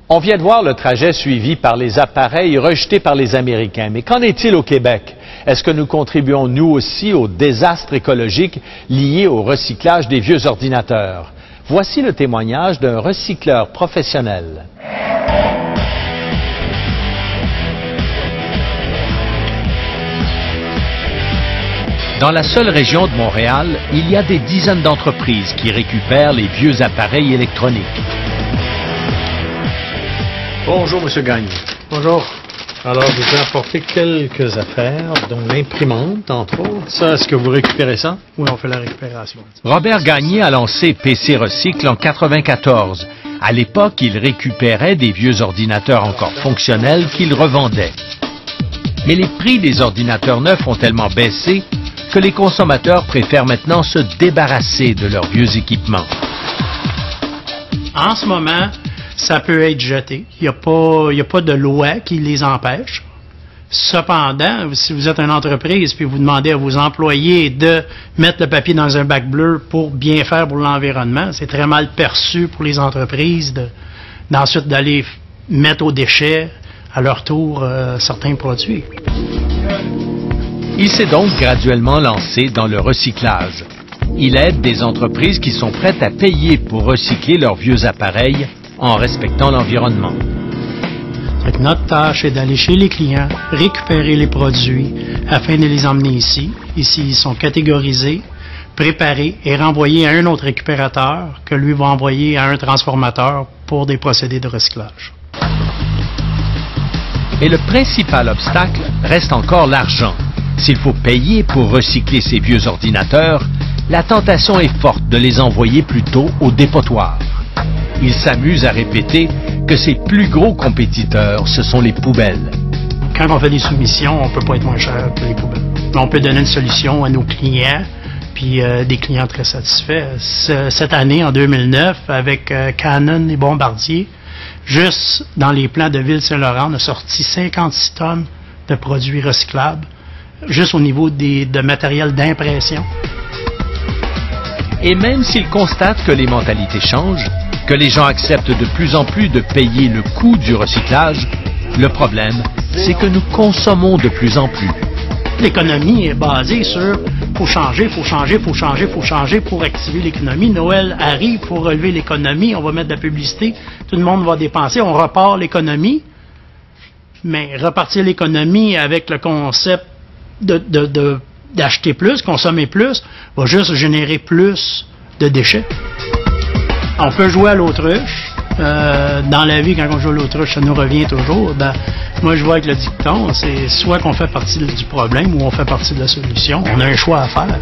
On vient de voir le trajet suivi par les appareils rejetés par les Américains. Mais qu'en est-il au Québec? Est-ce que nous contribuons, nous aussi, au désastre écologique lié au recyclage des vieux ordinateurs? Voici le témoignage d'un recycleur professionnel. Dans la seule région de Montréal, il y a des dizaines d'entreprises qui récupèrent les vieux appareils électroniques. Bonjour, M. Gagné. Bonjour. Alors, je vous ai apporté quelques affaires, dont l'imprimante, entre autres. Ça, est-ce que vous récupérez ça? Oui, on fait la récupération. Robert Gagné a lancé PC Recycle en 1994. À l'époque, il récupérait des vieux ordinateurs encore fonctionnels qu'il revendait. Mais les prix des ordinateurs neufs ont tellement baissé que les consommateurs préfèrent maintenant se débarrasser de leurs vieux équipements. En ce moment, ça peut être jeté. Il n'y a pas de loi qui les empêche. Cependant, si vous êtes une entreprise puis vous demandez à vos employés de mettre le papier dans un bac bleu pour bien faire pour l'environnement, c'est très mal perçu pour les entreprises d'ensuite d'aller mettre aux déchets à leur tour certains produits. Il s'est donc graduellement lancé dans le recyclage. Il aide des entreprises qui sont prêtes à payer pour recycler leurs vieux appareils en respectant l'environnement. Notre tâche est d'aller chez les clients, récupérer les produits afin de les emmener ici. Ici, ils sont catégorisés, préparés et renvoyés à un autre récupérateur que lui va envoyer à un transformateur pour des procédés de recyclage. Mais le principal obstacle reste encore l'argent. S'il faut payer pour recycler ces vieux ordinateurs, la tentation est forte de les envoyer plutôt au dépotoir. Il s'amuse à répéter que ses plus gros compétiteurs, ce sont les poubelles. Quand on fait des soumissions, on ne peut pas être moins cher que les poubelles. On peut donner une solution à nos clients, puis des clients très satisfaits. Cette année, en 2009, avec Canon et Bombardier, juste dans les plans de Ville-Saint-Laurent, on a sorti 56 tonnes de produits recyclables, juste au niveau de matériel d'impression. Et même s'il constate que les mentalités changent, que les gens acceptent de plus en plus de payer le coût du recyclage, le problème, c'est que nous consommons de plus en plus. L'économie est basée sur faut changer pour activer l'économie. Noël arrive, faut relever l'économie, on va mettre de la publicité, tout le monde va dépenser, on repart l'économie. Mais repartir l'économie avec le concept d'acheter plus, consommer plus, va juste générer plus de déchets. On peut jouer à l'autruche. Dans la vie, quand on joue à l'autruche, ça nous revient toujours. Moi, je vois avec le dicton, c'est soit qu'on fait partie du problème ou on fait partie de la solution. On a un choix à faire.